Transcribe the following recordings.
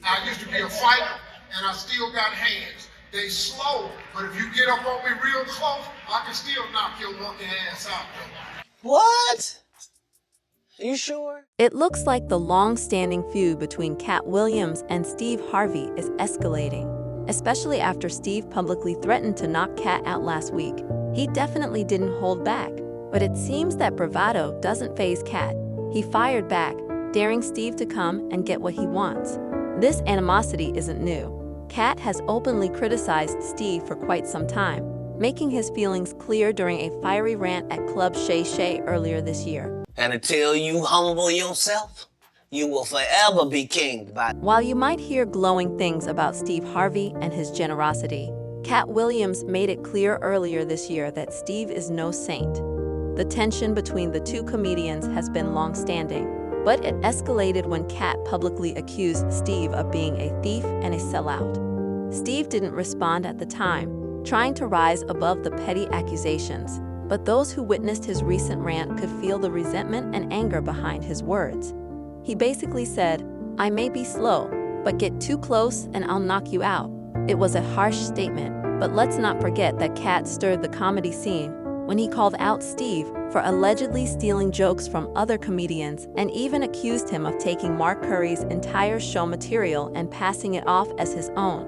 I used to be a fighter, and I still got hands. They slow, but if you get up on me real close, I can still knock your monkey ass out though. What? You sure? It looks like the long-standing feud between Katt Williams and Steve Harvey is escalating, especially after Steve publicly threatened to knock Katt out last week. He definitely didn't hold back, but it seems that bravado doesn't faze Katt. He fired back, daring Steve to come and get what he wants. This animosity isn't new. Katt has openly criticized Steve for quite some time, making his feelings clear during a fiery rant at Club Shay Shay earlier this year. And until you humble yourself, you will forever be king. While you might hear glowing things about Steve Harvey and his generosity, Katt Williams made it clear earlier this year that Steve is no saint. The tension between the two comedians has been long-standing, but it escalated when Katt publicly accused Steve of being a thief and a sellout. Steve didn't respond at the time, trying to rise above the petty accusations, but those who witnessed his recent rant could feel the resentment and anger behind his words. He basically said, "I may be slow, but get too close and I'll knock you out." It was a harsh statement, but let's not forget that Katt stirred the comedy scene when he called out Steve for allegedly stealing jokes from other comedians and even accused him of taking Mark Curry's entire show material and passing it off as his own.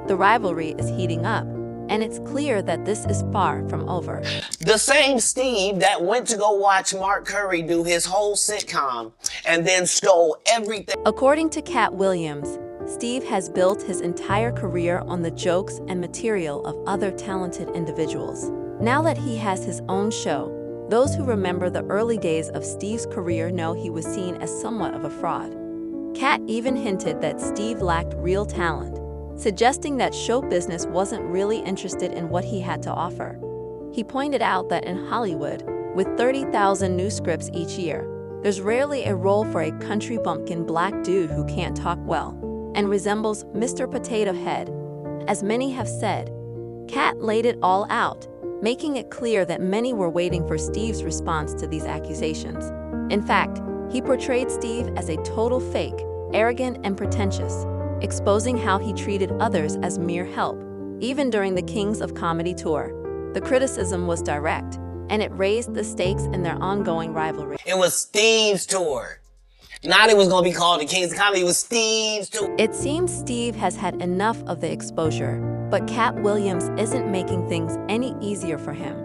The rivalry is heating up, and it's clear that this is far from over. The same Steve that went to go watch Mark Curry do his whole sitcom and then stole everything. According to Katt Williams, Steve has built his entire career on the jokes and material of other talented individuals. Now that he has his own show, those who remember the early days of Steve's career know he was seen as somewhat of a fraud. Katt even hinted that Steve lacked real talent, suggesting that show business wasn't really interested in what he had to offer. He pointed out that in Hollywood, with 30,000 new scripts each year, there's rarely a role for a country bumpkin black dude who can't talk well and resembles Mr. Potato Head. As many have said, Katt laid it all out, making it clear that many were waiting for Steve's response to these accusations. In fact, he portrayed Steve as a total fake, arrogant, and pretentious, exposing how he treated others as mere help. Even during the Kings of Comedy tour, the criticism was direct, and it raised the stakes in their ongoing rivalry. It was Steve's tour. Not it was going to be called the Kings of Comedy, it was Steve's tour. It seems Steve has had enough of the exposure, but Katt Williams isn't making things any easier for him.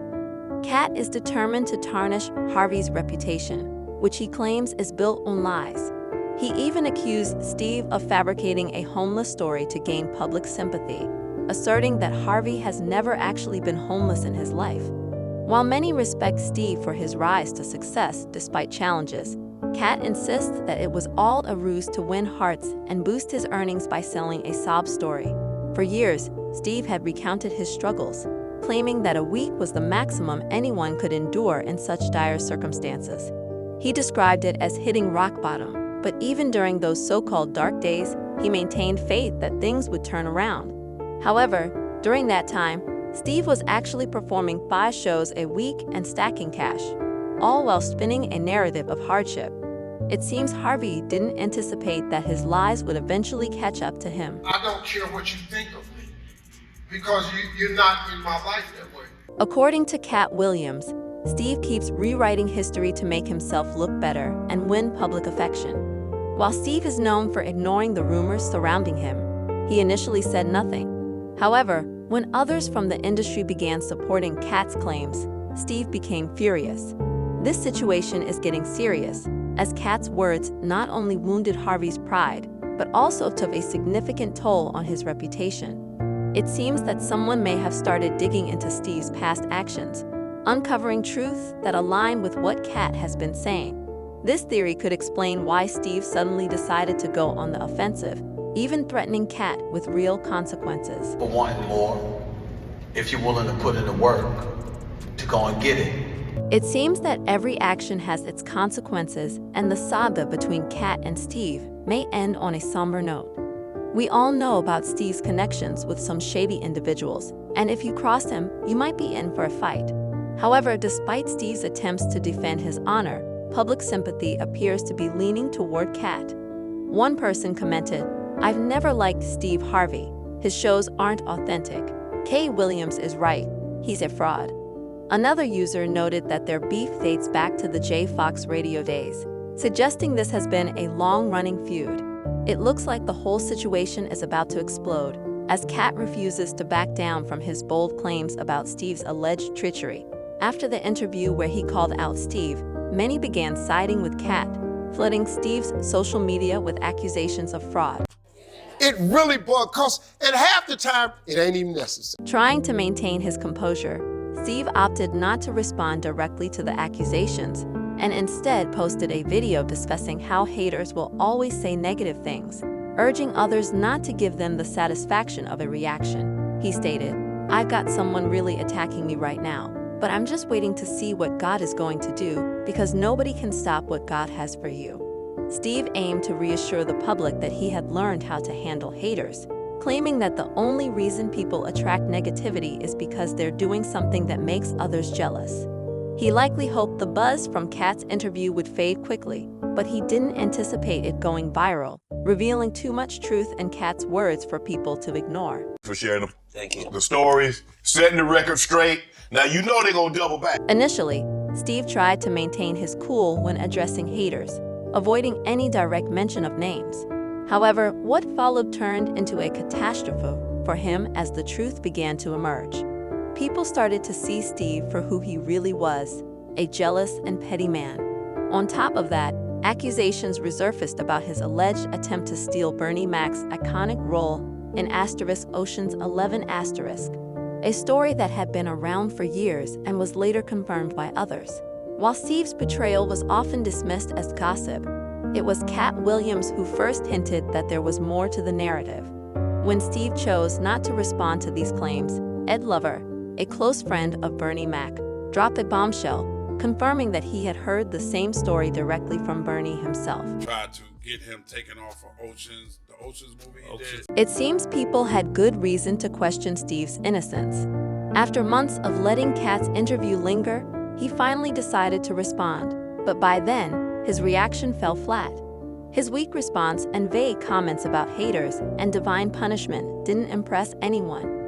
Katt is determined to tarnish Harvey's reputation, which he claims is built on lies. He even accused Steve of fabricating a homeless story to gain public sympathy, asserting that Harvey has never actually been homeless in his life. While many respect Steve for his rise to success despite challenges, Katt insists that it was all a ruse to win hearts and boost his earnings by selling a sob story. For years, Steve had recounted his struggles, claiming that a week was the maximum anyone could endure in such dire circumstances. He described it as hitting rock bottom, but even during those so-called dark days, he maintained faith that things would turn around. However, during that time, Steve was actually performing 5 shows a week and stacking cash, all while spinning a narrative of hardship. It seems Harvey didn't anticipate that his lies would eventually catch up to him. I don't care what you think of me, because you're not in my life that way. According to Katt Williams, Steve keeps rewriting history to make himself look better and win public affection. While Steve is known for ignoring the rumors surrounding him, he initially said nothing. However, when others from the industry began supporting Katt's claims, Steve became furious. This situation is getting serious, as Katt's words not only wounded Harvey's pride, but also took a significant toll on his reputation. It seems that someone may have started digging into Steve's past actions, uncovering truths that align with what Katt has been saying. This theory could explain why Steve suddenly decided to go on the offensive, even threatening Katt with real consequences. For wanting more, if you're willing to put in the work to go and get it. It seems that every action has its consequences, and the saga between Katt and Steve may end on a somber note. We all know about Steve's connections with some shady individuals, and if you cross him, you might be in for a fight. However, despite Steve's attempts to defend his honor, public sympathy appears to be leaning toward Katt. One person commented, I've never liked Steve Harvey. His shows aren't authentic. Katt Williams is right. He's a fraud. Another user noted that their beef dates back to the J. Fox radio days, suggesting this has been a long-running feud. It looks like the whole situation is about to explode, as Katt refuses to back down from his bold claims about Steve's alleged treachery. After the interview where he called out Steve, many began siding with Katt, flooding Steve's social media with accusations of fraud. It really bugs, cause at half the time, it ain't even necessary. Trying to maintain his composure, Steve opted not to respond directly to the accusations and instead posted a video discussing how haters will always say negative things, urging others not to give them the satisfaction of a reaction. He stated, "I've got someone really attacking me right now, but I'm just waiting to see what God is going to do because nobody can stop what God has for you." Steve aimed to reassure the public that he had learned how to handle haters, claiming that the only reason people attract negativity is because they're doing something that makes others jealous. He likely hoped the buzz from Katt's interview would fade quickly, but he didn't anticipate it going viral, revealing too much truth in Katt's words for people to ignore. For sharing Thank you. the stories, setting the record straight. Now you know they're gonna double back. Initially, Steve tried to maintain his cool when addressing haters, avoiding any direct mention of names. However, what followed turned into a catastrophe for him as the truth began to emerge. People started to see Steve for who he really was, a jealous and petty man. On top of that, accusations resurfaced about his alleged attempt to steal Bernie Mac's iconic role in Ocean's 11, a story that had been around for years and was later confirmed by others. While Steve's betrayal was often dismissed as gossip, it was Katt Williams who first hinted that there was more to the narrative. When Steve chose not to respond to these claims, Ed Lover, a close friend of Bernie Mac, dropped a bombshell, confirming that he had heard the same story directly from Bernie himself. Tried to get him taken off of the Oceans movie he did. It seems people had good reason to question Steve's innocence. After months of letting Katt's interview linger, he finally decided to respond, but by then, his reaction fell flat. His weak response and vague comments about haters and divine punishment didn't impress anyone.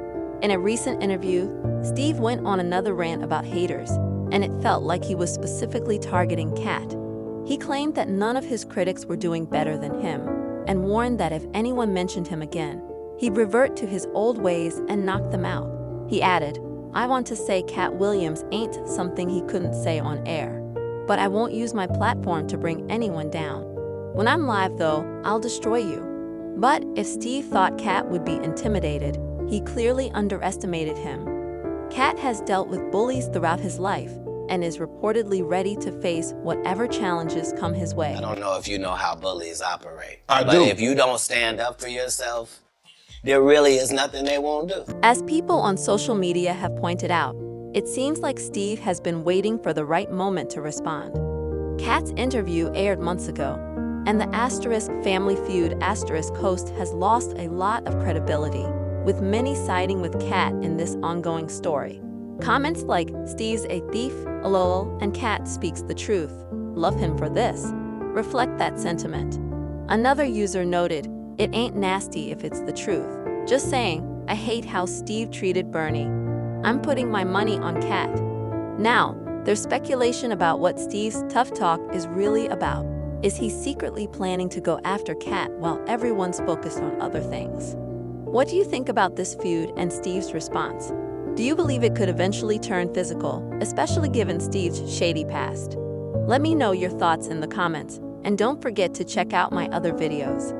In a recent interview, Steve went on another rant about haters, and it felt like he was specifically targeting Katt. He claimed that none of his critics were doing better than him, and warned that if anyone mentioned him again, he'd revert to his old ways and knock them out. He added, "I want to say Katt Williams ain't something he couldn't say on air, but I won't use my platform to bring anyone down. When I'm live though, I'll destroy you." But if Steve thought Katt would be intimidated, he clearly underestimated him. Katt has dealt with bullies throughout his life and is reportedly ready to face whatever challenges come his way. I don't know if you know how bullies operate. I but do. if you don't stand up for yourself, there really is nothing they won't do. As people on social media have pointed out, it seems like Steve has been waiting for the right moment to respond. Katt's interview aired months ago, and the Family Feud host has lost a lot of credibility, with many siding with Katt in this ongoing story. Comments like "Steve's a thief, lol," and "Katt speaks the truth, love him for this," reflect that sentiment. Another user noted, "It ain't nasty if it's the truth. Just saying, I hate how Steve treated Bernie. I'm putting my money on Katt." Now, there's speculation about what Steve's tough talk is really about. Is he secretly planning to go after Katt while everyone's focused on other things? What do you think about this feud and Steve's response? Do you believe it could eventually turn physical, especially given Steve's shady past? Let me know your thoughts in the comments, and don't forget to check out my other videos.